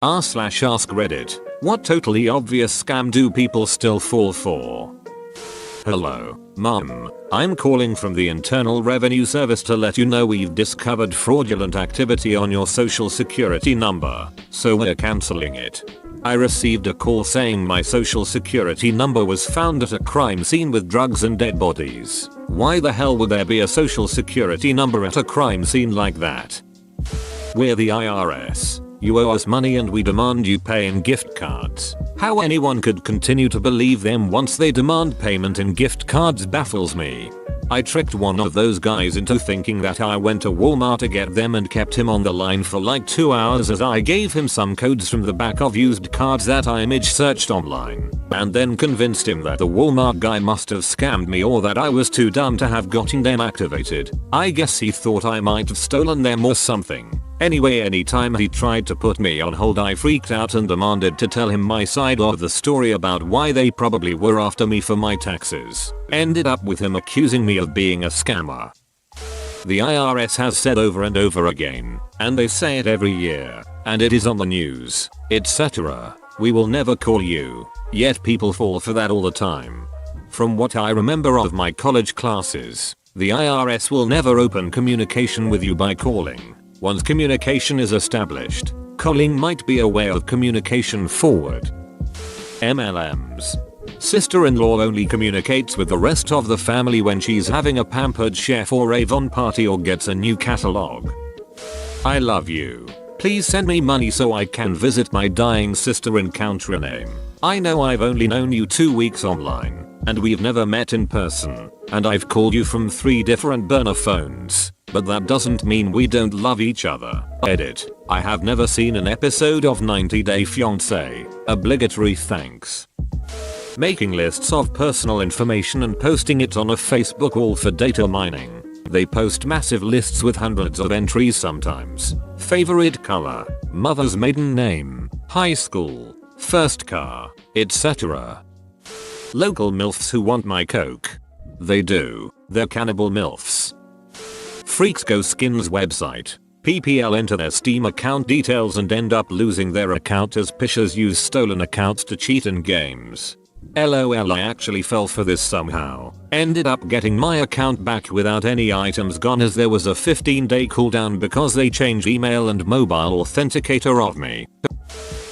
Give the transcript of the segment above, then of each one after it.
r/AskReddit. What totally obvious scam do people still fall for? Hello, Mom. I'm calling from the Internal Revenue Service to let you know we've discovered fraudulent activity on your social security number, so we're cancelling it. I received a call saying my social security number was found at a crime scene with drugs and dead bodies. Why the hell would there be a social security number at a crime scene like that? We're the IRS. You owe us money and we demand you pay in gift cards. How anyone could continue to believe them once they demand payment in gift cards baffles me. I tricked one of those guys into thinking that I went to Walmart to get them and kept him on the line for like 2 hours as I gave him some codes from the back of used cards that I image searched online, and then convinced him that the Walmart guy must have scammed me or that I was too dumb to have gotten them activated. I guess he thought I might have stolen them or something. Anyway, anytime he tried to put me on hold, I freaked out and demanded to tell him my side of the story about why they probably were after me for my taxes. Ended up with him accusing me of being a scammer. The IRS has said over and over again, and they say it every year, and it is on the news, etc. We will never call you. Yet people fall for that all the time. From what I remember of my college classes, the IRS will never open communication with you by calling. Once communication is established, calling might be a way of communication forward. MLMs. Sister-in-law only communicates with the rest of the family when she's having a Pampered Chef or Avon party or gets a new catalog. I love you. Please send me money so I can visit my dying sister in country name. I know I've only known you 2 weeks online, and we've never met in person, and I've called you from 3 different burner phones. But that doesn't mean we don't love each other. Edit. I have never seen an episode of 90 Day Fiancé. Obligatory thanks. Making lists of personal information and posting it on a Facebook all for data mining. They post massive lists with hundreds of entries sometimes. Favorite color, mother's maiden name, high school, first car, etc. Local MILFs who want my coke. They do. They're cannibal MILFs. Freaks go Skins website. PPL enter their Steam account details and end up losing their account as pishers use stolen accounts to cheat in games. LOL, I actually fell for this somehow. Ended up getting my account back without any items gone as there was a 15-day cooldown because they changed email and mobile authenticator of me.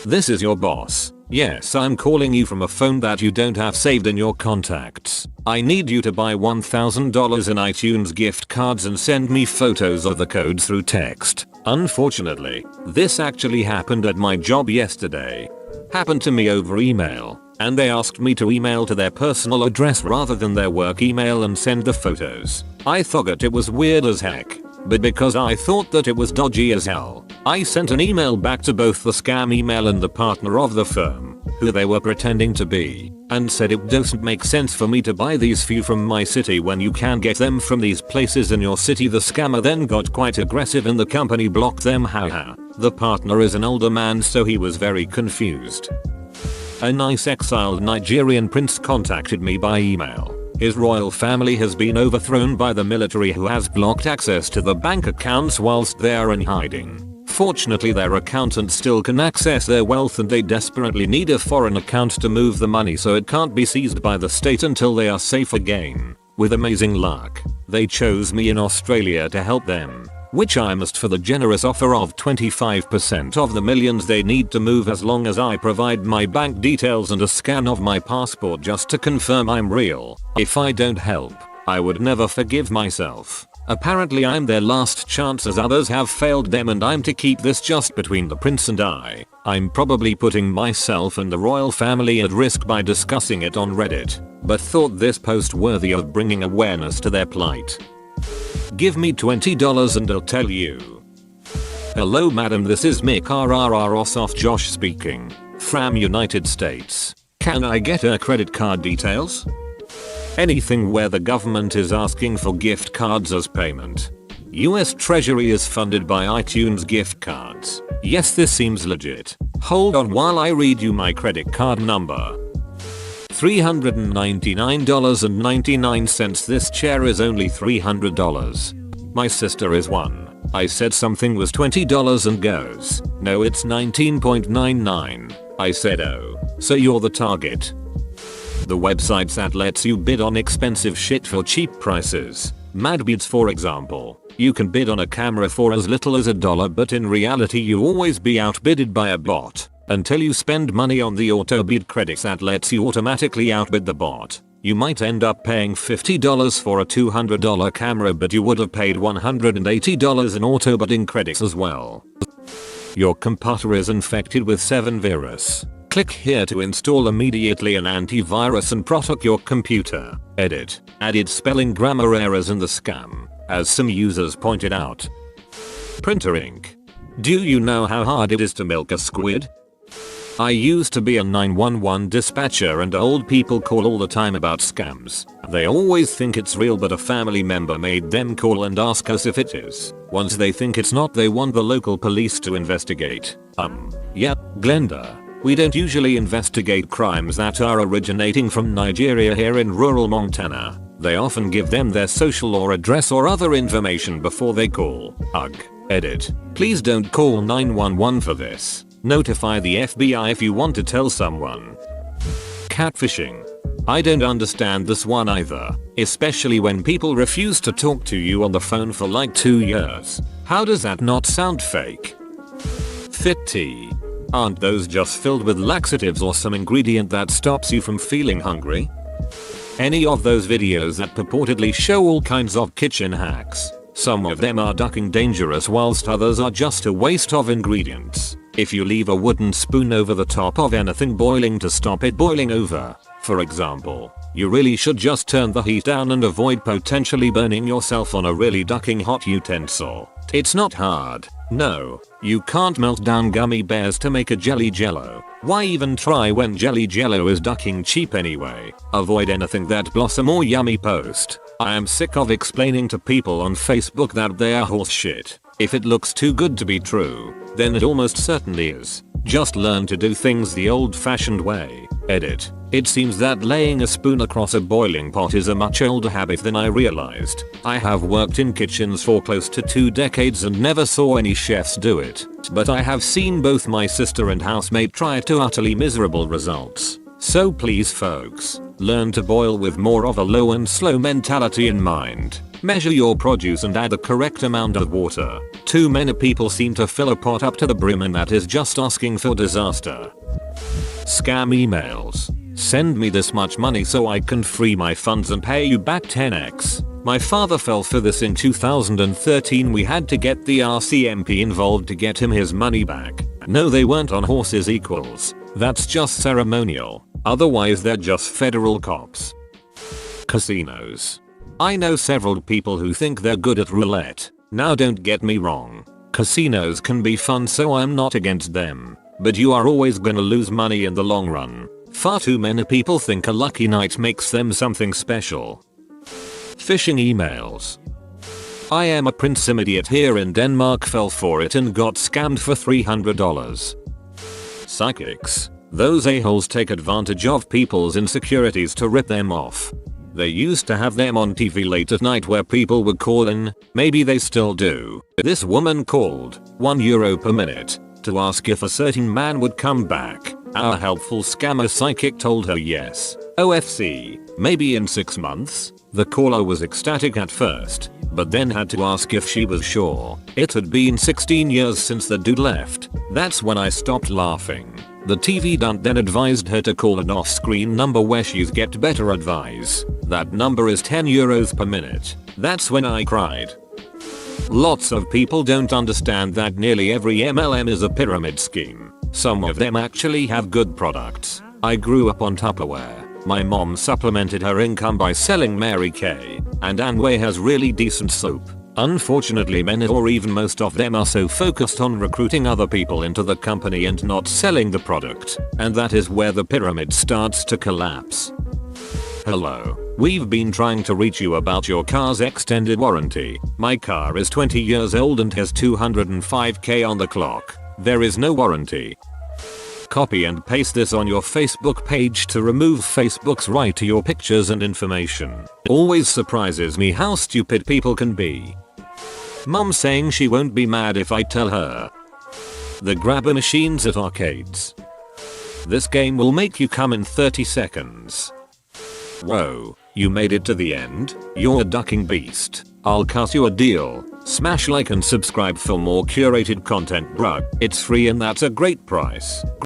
This is your boss. Yes, I'm calling you from a phone that you don't have saved in your contacts. I need you to buy $1,000 in iTunes gift cards and send me photos of the code through text. Unfortunately, this actually happened at my job yesterday. Happened to me over email, and they asked me to email to their personal address rather than their work email and send the photos. I thought it was weird as heck, but because I thought that it was dodgy as hell, I sent an email back to both the scam email and the partner of the firm, who they were pretending to be, and said it doesn't make sense for me to buy these few from my city when you can get them from these places in your city. The scammer then got quite aggressive and the company blocked them. Haha. The partner is an older man, so he was very confused. A nice exiled Nigerian prince contacted me by email. His royal family has been overthrown by the military, who has blocked access to the bank accounts whilst they are in hiding. Fortunately, their accountant still can access their wealth and they desperately need a foreign account to move the money so it can't be seized by the state until they are safe again. With amazing luck, they chose me in Australia to help them, which I must for the generous offer of 25% of the millions they need to move as long as I provide my bank details and a scan of my passport just to confirm I'm real. If I don't help, I would never forgive myself. Apparently I'm their last chance as others have failed them, and I'm to keep this just between the prince and I. I'm probably putting myself and the royal family at risk by discussing it on Reddit, but thought this post worthy of bringing awareness to their plight. Give me $20 and I'll tell you. Hello madam, this is Mick Ossoff Josh speaking, from United States. Can I get her credit card details? Anything where the government is asking for gift cards as payment. US Treasury is funded by iTunes gift cards. Yes, this seems legit. Hold on while I read you my credit card number. $399.99. This chair is only $300. My sister is 1. I said something was $20 and goes, no it's 19.99. I said oh, so you're the target. The websites that lets you bid on expensive shit for cheap prices. Madbids for example. You can bid on a camera for as little as $1 but in reality you always be outbidded by a bot. Until you spend money on the auto bid credits that lets you automatically outbid the bot. You might end up paying $50 for a $200 camera but you would have paid $180 in auto bidding credits as well. Your computer is infected with 7 virus. Click here to install immediately an antivirus and protect your computer. Edit. Added spelling grammar errors in the scam, as some users pointed out. Printer ink. Do you know how hard it is to milk a squid? I used to be a 911 dispatcher and old people call all the time about scams. They always think it's real but a family member made them call and ask us if it is. Once they think it's not they want the local police to investigate. Yeah, Glenda. We don't usually investigate crimes that are originating from Nigeria here in rural Montana. They often give them their social or address or other information before they call. Ugh. Edit. Please don't call 911 for this. Notify the FBI if you want to tell someone. Catfishing. I don't understand this one either, especially when people refuse to talk to you on the phone for like 2 years. How does that not sound fake? Fit tea. Aren't those just filled with laxatives or some ingredient that stops you from feeling hungry? Any of those videos that purportedly show all kinds of kitchen hacks. Some of them are ducking dangerous whilst others are just a waste of ingredients. If you leave a wooden spoon over the top of anything boiling to stop it boiling over, for example, you really should just turn the heat down and avoid potentially burning yourself on a really ducking hot utensil. It's not hard. No, you can't melt down gummy bears to make a jelly jello. Why even try when jelly jello is ducking cheap anyway? Avoid anything that blossom or yummy post. I am sick of explaining to people on Facebook that they are horse shit. If it looks too good to be true, then it almost certainly is. Just learn to do things the old-fashioned way. Edit. It seems that laying a spoon across a boiling pot is a much older habit than I realized. I have worked in kitchens for close to 2 decades and never saw any chefs do it. But I have seen both my sister and housemate try to utterly miserable results. So please folks, learn to boil with more of a low and slow mentality in mind. Measure your produce and add the correct amount of water. Too many people seem to fill a pot up to the brim and that is just asking for disaster. Scam emails. Send me this much money so I can free my funds and pay you back 10x. My father fell for this in 2013. We had to get the RCMP involved to get him his money back. No, they weren't on horses equals. That's just ceremonial. Otherwise they're just federal cops. Casinos. I know several people who think they're good at roulette. Now don't get me wrong. Casinos can be fun so I'm not against them. But you are always gonna lose money in the long run. Far too many people think a lucky night makes them something special. Phishing emails. I am a Prince idiot here in Denmark, fell for it and got scammed for $300. Psychics. Those a-holes take advantage of people's insecurities to rip them off. They used to have them on TV late at night where people would call in, maybe they still do. This woman called, €1 per minute, to ask if a certain man would come back. Our helpful scammer psychic told her yes. OFC, maybe in 6 months? The caller was ecstatic at first, but then had to ask if she was sure. It had been 16 years since the dude left. That's when I stopped laughing. The TV dunt then advised her to call an off-screen number where she's get better advice. That number is €10 per minute. That's when I cried. Lots of people don't understand that nearly every MLM is a pyramid scheme. Some of them actually have good products. I grew up on Tupperware. My mom supplemented her income by selling Mary Kay, and Amway has really decent soap. Unfortunately, many or even most of them are so focused on recruiting other people into the company and not selling the product, and that is where the pyramid starts to collapse. Hello. We've been trying to reach you about your car's extended warranty. My car is 20 years old and has 205k on the clock. There is no warranty. Copy and paste this on your Facebook page to remove Facebook's right to your pictures and information. Always surprises me how stupid people can be. Mom saying she won't be mad if I tell her. The grabber machines at arcades. This game will make you come in 30 seconds. Whoa, you made it to the end? You're a ducking beast. I'll cut you a deal. Smash like and subscribe for more curated content, bruh. It's free and that's a great price.